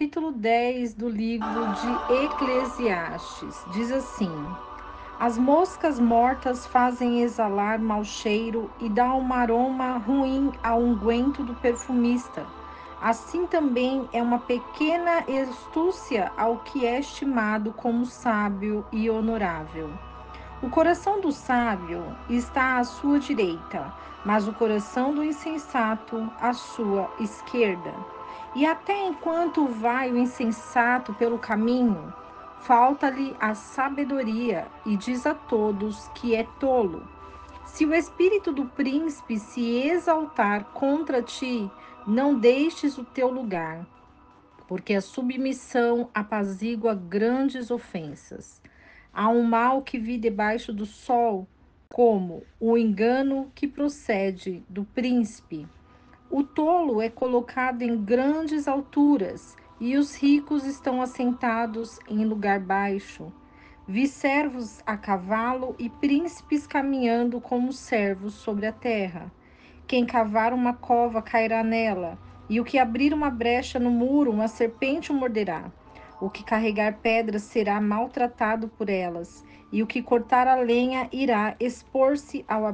capítulo 10 do livro de Eclesiastes. Diz assim: as moscas mortas fazem exalar mau cheiro e dá um aroma ruim ao unguento do perfumista. Assim também é uma pequena astúcia ao que é estimado como sábio e honorável. O coração do sábio está à sua direita, mas o coração do insensato à sua esquerda. E até enquanto vai o insensato pelo caminho, falta-lhe a sabedoria, e diz a todos que é tolo. Se o espírito do príncipe se exaltar contra ti, não deixes o teu lugar, porque a submissão apazigua grandes ofensas. Há um mal que vi debaixo do sol, como o engano que procede do príncipe. O tolo é colocado em grandes alturas, e os ricos estão assentados em lugar baixo. Vi servos a cavalo e príncipes caminhando como servos sobre a terra. Quem cavar uma cova cairá nela, e o que abrir uma brecha no muro, uma serpente o morderá. O que carregar pedras será maltratado por elas, e o que cortar a lenha irá expor-se ao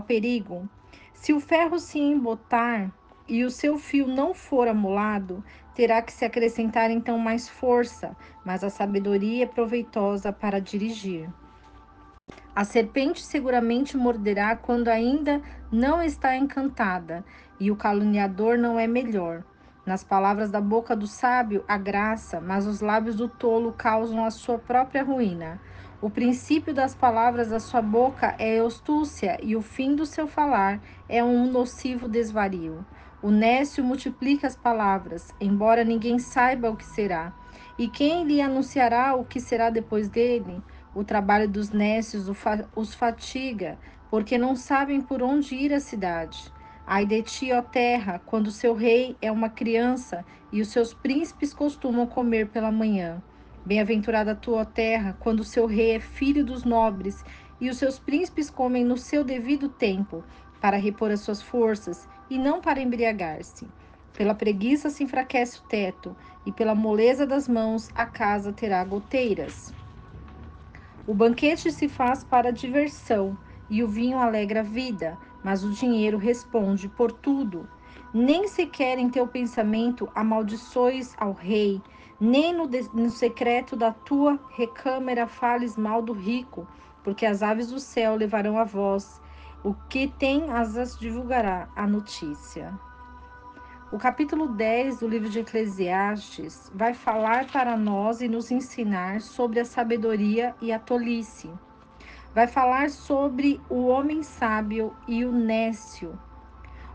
perigo. Se o ferro se embotar e o seu fio não for amolado, terá que se acrescentar então mais força, mas a sabedoria é proveitosa para dirigir. A serpente seguramente morderá quando ainda não está encantada, e o caluniador não é melhor. Nas palavras da boca do sábio há graça, mas os lábios do tolo causam a sua própria ruína. O princípio das palavras da sua boca é astúcia, e o fim do seu falar é um nocivo desvario. O nécio multiplica as palavras, embora ninguém saiba o que será. E quem lhe anunciará o que será depois dele? O trabalho dos nécios os fatiga, porque não sabem por onde ir à cidade. Ai de ti, ó terra, quando seu rei é uma criança e os seus príncipes costumam comer pela manhã. Bem-aventurada a tua terra, quando seu rei é filho dos nobres e os seus príncipes comem no seu devido tempo, para repor as suas forças e não para embriagar-se. Pela preguiça se enfraquece o teto, e pela moleza das mãos a casa terá goteiras. O banquete se faz para a diversão, e o vinho alegra a vida, mas o dinheiro responde por tudo. Nem sequer em teu pensamento amaldiçoes ao rei, nem no secreto da tua recâmara fales mal do rico, porque as aves do céu levarão a voz, o que tem asas divulgará a notícia. O capítulo 10 do livro de Eclesiastes vai falar para nós e nos ensinar sobre a sabedoria e a tolice. Vai falar sobre o homem sábio e o nécio.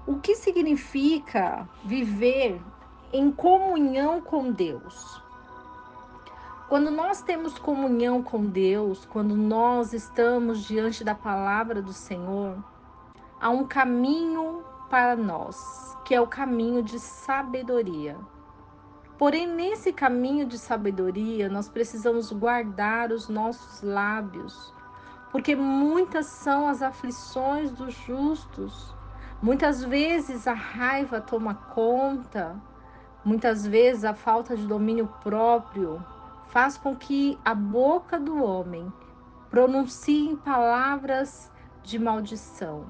O que significa viver em comunhão com Deus? Quando nós temos comunhão com Deus, quando nós estamos diante da palavra do Senhor, há um caminho para nós, que é o caminho de sabedoria. Porém, nesse caminho de sabedoria, nós precisamos guardar os nossos lábios, porque muitas são as aflições dos justos. Muitas vezes a raiva toma conta, muitas vezes a falta de domínio próprio faz com que a boca do homem pronuncie palavras de maldição.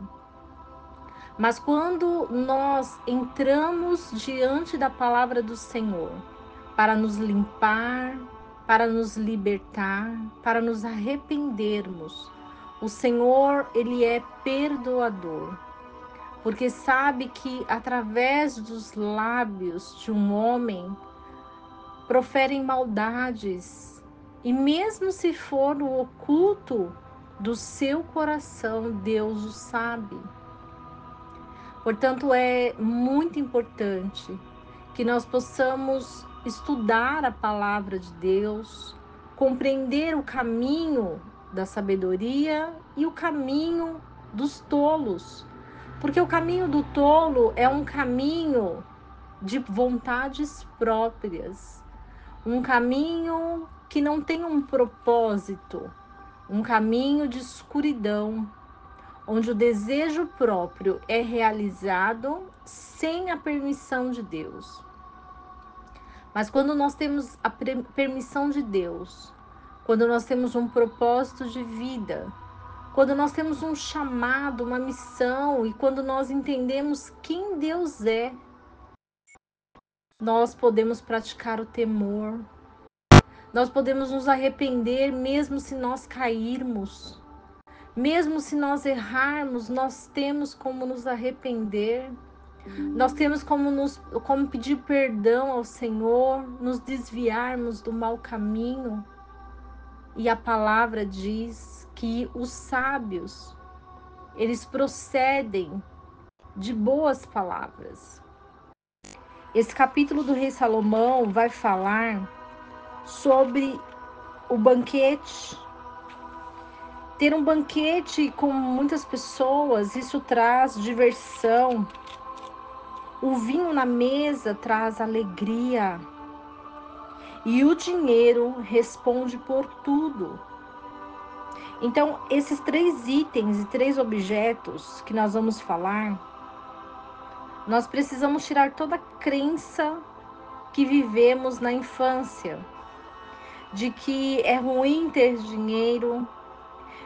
Mas quando nós entramos diante da palavra do Senhor para nos limpar, para nos libertar, para nos arrependermos, o Senhor, ele é perdoador, porque sabe que através dos lábios de um homem proferem maldades, e mesmo se for no oculto do seu coração, Deus o sabe. Portanto, é muito importante que nós possamos estudar a palavra de Deus, compreender o caminho da sabedoria e o caminho dos tolos. Porque o caminho do tolo é um caminho de vontades próprias, um caminho que não tem um propósito, um caminho de escuridão, onde o desejo próprio é realizado sem a permissão de Deus. Mas quando nós temos a permissão de Deus, quando nós temos um propósito de vida, quando nós temos um chamado, uma missão, e quando nós entendemos quem Deus é, nós podemos praticar o temor, nós podemos nos arrepender mesmo se nós cairmos, mesmo se nós errarmos, nós temos como nos arrepender, nós temos como pedir perdão ao Senhor, nos desviarmos do mau caminho. E a palavra diz que os sábios, eles procedem de boas palavras. Esse capítulo do rei Salomão vai falar sobre o banquete. Ter um banquete com muitas pessoas, isso traz diversão. O vinho na mesa traz alegria. E o dinheiro responde por tudo. Então, esses 3 itens e 3 objetos que nós vamos falar, nós precisamos tirar toda a crença que vivemos na infância, de que é ruim ter dinheiro,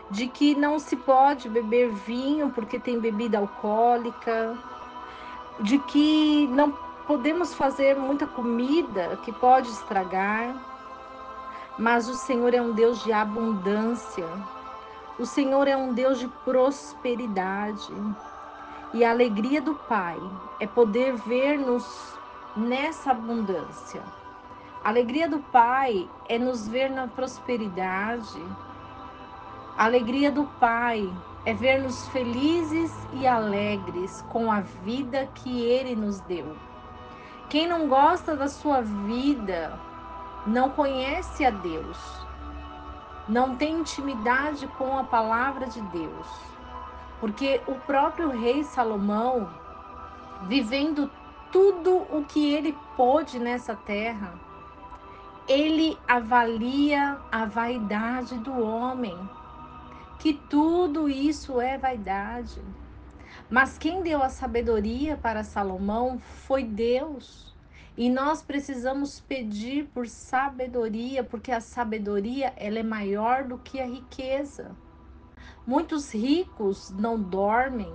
de que não se pode beber vinho porque tem bebida alcoólica, de que não podemos fazer muita comida que pode estragar. Mas o Senhor é um Deus de abundância, o Senhor é um Deus de prosperidade. E a alegria do Pai é poder ver-nos nessa abundância. A alegria do Pai é nos ver na prosperidade. A alegria do Pai é ver-nos felizes e alegres com a vida que Ele nos deu. Quem não gosta da sua vida não conhece a Deus, não tem intimidade com a palavra de Deus. Porque o próprio rei Salomão, vivendo tudo o que ele pôde nessa terra, ele avalia a vaidade do homem, que tudo isso é vaidade. Mas quem deu a sabedoria para Salomão foi Deus. E nós precisamos pedir por sabedoria, porque a sabedoria ela é maior do que a riqueza. Muitos ricos não dormem,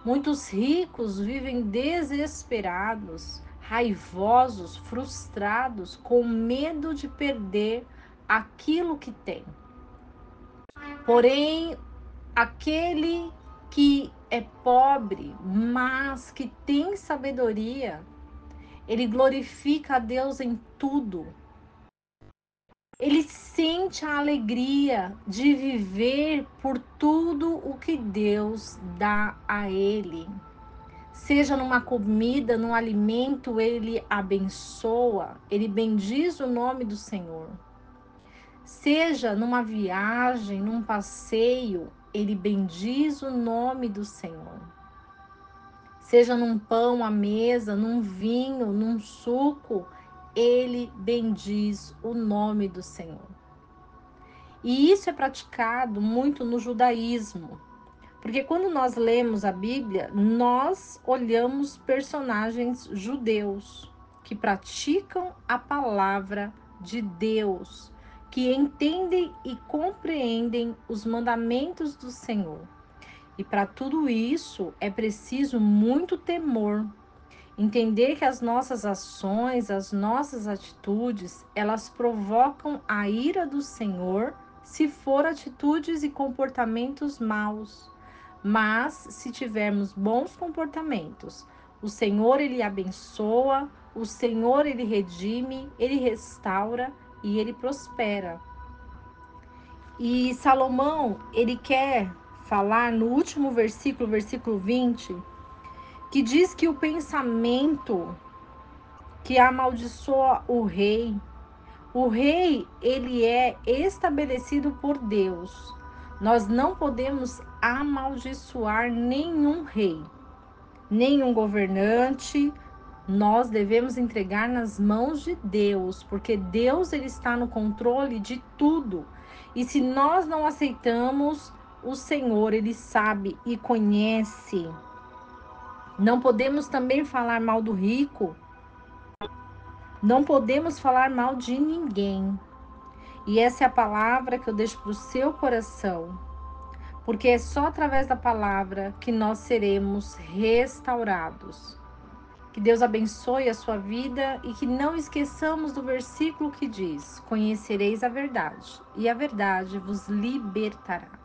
muitos ricos vivem desesperados, raivosos, frustrados, com medo de perder aquilo que tem. Porém, aquele que é pobre, mas que tem sabedoria, ele glorifica a Deus em tudo. Ele sente a alegria de viver por tudo o que Deus dá a ele. Seja numa comida, num alimento, ele abençoa, ele bendiz o nome do Senhor. Seja numa viagem, num passeio, ele bendiz o nome do Senhor. Seja num pão à mesa, num vinho, num suco, ele bendiz o nome do Senhor. E isso é praticado muito no judaísmo. Porque quando nós lemos a Bíblia, nós olhamos personagens judeus que praticam a palavra de Deus, que entendem e compreendem os mandamentos do Senhor. E para tudo isso é preciso muito temor. Entender que as nossas ações, as nossas atitudes, elas provocam a ira do Senhor se for atitudes e comportamentos maus. Mas se tivermos bons comportamentos, o Senhor ele abençoa, o Senhor ele redime, ele restaura e ele prospera. E Salomão, ele quer falar no último versículo, versículo 20, que diz que o pensamento que amaldiçoa o rei, ele é estabelecido por Deus. Nós não podemos amaldiçoar nenhum rei, nenhum governante. Nós devemos entregar nas mãos de Deus, porque Deus ele está no controle de tudo. E se nós não aceitamos, o Senhor ele sabe e conhece. Não podemos também falar mal do rico, Não podemos falar mal de ninguém. E essa é a palavra que eu deixo para o seu coração, porque é só através da palavra que nós seremos restaurados. Que Deus abençoe a sua vida e que não esqueçamos do versículo que diz: Conhecereis a verdade, e a verdade vos libertará.